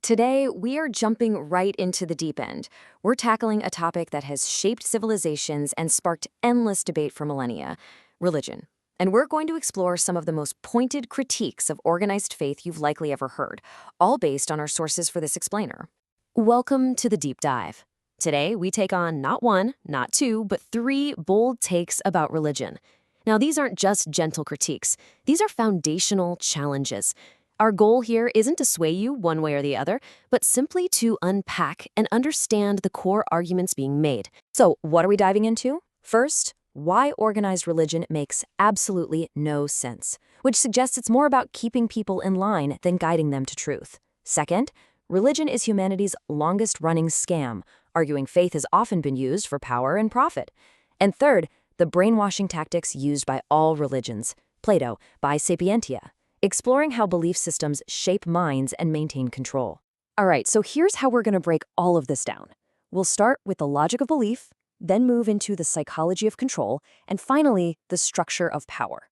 Today, we are jumping right into the deep end. We're tackling a topic that has shaped civilizations and sparked endless debate for millennia: religion. And we're going to explore some of the most pointed critiques of organized faith you've likely ever heard, all based on our sources for this explainer. Welcome to the Deep Dive. Today, we take on not one, not two, but three bold takes about religion. Now, these aren't just gentle critiques. These are foundational challenges. Our goal here isn't to sway you one way or the other, but simply to unpack and understand the core arguments being made. So, what are we diving into? First, why organized religion makes absolutely no sense, which suggests it's more about keeping people in line than guiding them to truth. Second, religion is humanity's longest-running scam, arguing faith has often been used for power and profit. And third, the brainwashing tactics used by all religions, Plato by Sapientia, exploring how belief systems shape minds and maintain control. All right, so here's how we're going to break all of this down. We'll start with the logic of belief, then move into the psychology of control, and finally, the structure of power.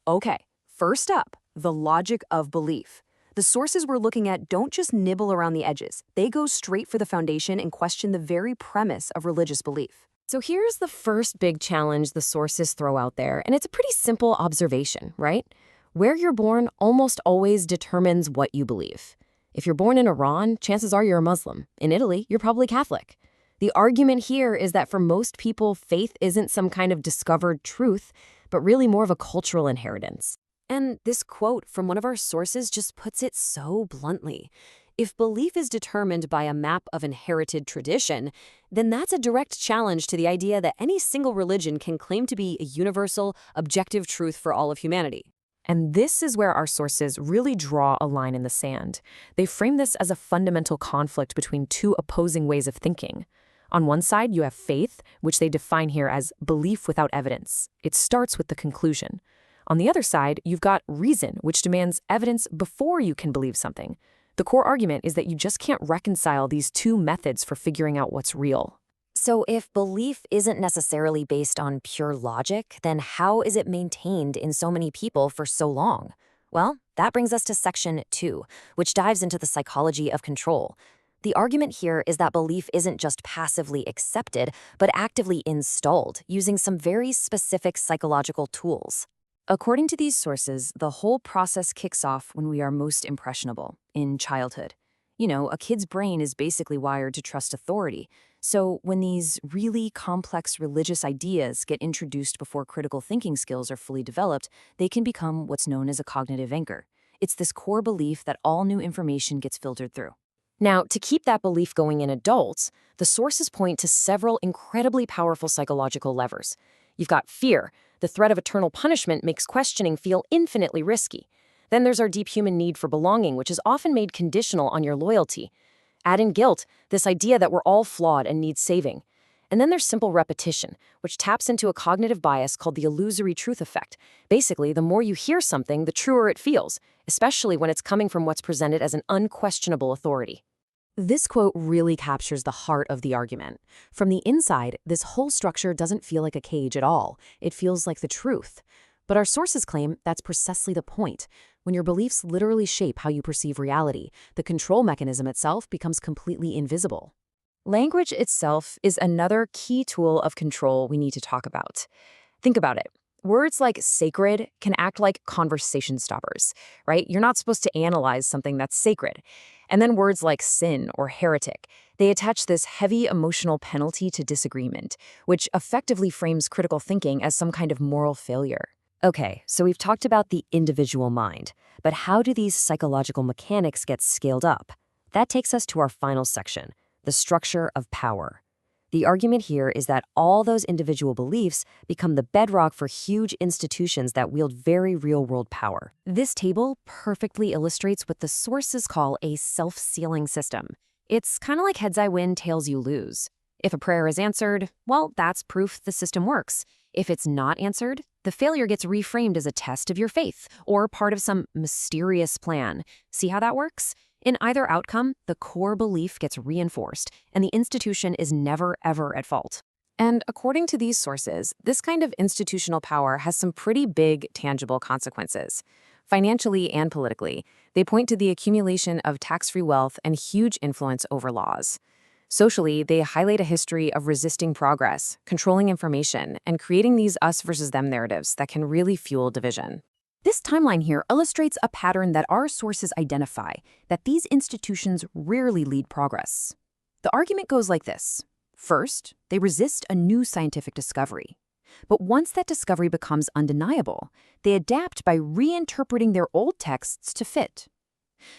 Okay, first up, the logic of belief. The sources we're looking at don't just nibble around the edges. They go straight for the foundation and question the very premise of religious belief. So here's the first big challenge the sources throw out there, and it's a pretty simple observation, right? Where you're born almost always determines what you believe. If you're born in Iran, chances are you're a Muslim. In Italy, you're probably Catholic. The argument here is that for most people, faith isn't some kind of discovered truth, but really more of a cultural inheritance. And this quote from one of our sources just puts it so bluntly. If belief is determined by a map of inherited tradition, then that's a direct challenge to the idea that any single religion can claim to be a universal, objective truth for all of humanity. And this is where our sources really draw a line in the sand. They frame this as a fundamental conflict between two opposing ways of thinking. On one side, you have faith, which they define here as belief without evidence. It starts with the conclusion. On the other side, you've got reason, which demands evidence before you can believe something. The core argument is that you just can't reconcile these two methods for figuring out what's real. So if belief isn't necessarily based on pure logic, then how is it maintained in so many people for so long? Well, that brings us to section 2, which dives into the psychology of control. The argument here is that belief isn't just passively accepted, but actively installed, using some very specific psychological tools. According to these sources, the whole process kicks off when we are most impressionable, in childhood. You know, a kid's brain is basically wired to trust authority. So when these really complex religious ideas get introduced before critical thinking skills are fully developed, they can become what's known as a cognitive anchor. It's this core belief that all new information gets filtered through. Now, to keep that belief going in adults, the sources point to several incredibly powerful psychological levers. You've got fear. The threat of eternal punishment makes questioning feel infinitely risky. Then there's our deep human need for belonging, which is often made conditional on your loyalty. Add in guilt, this idea that we're all flawed and need saving. And then there's simple repetition, which taps into a cognitive bias called the illusory truth effect. Basically, the more you hear something, the truer it feels, especially when it's coming from what's presented as an unquestionable authority. This quote really captures the heart of the argument. From the inside, this whole structure doesn't feel like a cage at all. It feels like the truth. But our sources claim that's precisely the point. When your beliefs literally shape how you perceive reality, the control mechanism itself becomes completely invisible. Language itself is another key tool of control we need to talk about. Think about it. Words like sacred can act like conversation stoppers, right? You're not supposed to analyze something that's sacred. And then words like sin or heretic, they attach this heavy emotional penalty to disagreement, which effectively frames critical thinking as some kind of moral failure. Okay, so we've talked about the individual mind, but how do these psychological mechanics get scaled up? That takes us to our final section, the structure of power. The argument here is that all those individual beliefs become the bedrock for huge institutions that wield very real-world power. This table perfectly illustrates what the sources call a self-sealing system. It's kind of like heads I win, tails you lose. If a prayer is answered, well, that's proof the system works. If it's not answered, the failure gets reframed as a test of your faith or part of some mysterious plan. See how that works? In either outcome, the core belief gets reinforced, and the institution is never, ever at fault. And according to these sources, this kind of institutional power has some pretty big, tangible consequences. financially and politically. They point to the accumulation of tax-free wealth and huge influence over laws. Socially, they highlight a history of resisting progress, controlling information, and creating these us versus them narratives that can really fuel division. This timeline here illustrates a pattern that our sources identify, that these institutions rarely lead progress. The argument goes like this. First, they resist a new scientific discovery. But once that discovery becomes undeniable, they adapt by reinterpreting their old texts to fit.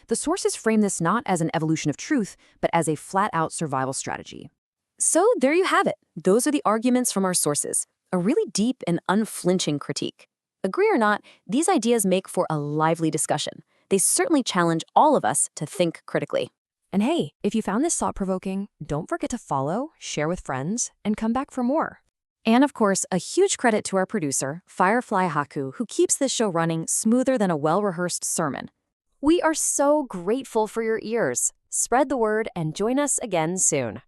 The sources frame this not as an evolution of truth, but as a flat-out survival strategy. So there you have it. Those are the arguments from our sources, a really deep and unflinching critique. Agree or not, these ideas make for a lively discussion. They certainly challenge all of us to think critically. And hey, if you found this thought-provoking, don't forget to follow, share with friends, and come back for more. And of course, a huge credit to our producer, FireflyHaku, who keeps this show running smoother than a well-rehearsed sermon. We are so grateful for your ears. Spread the word and join us again soon.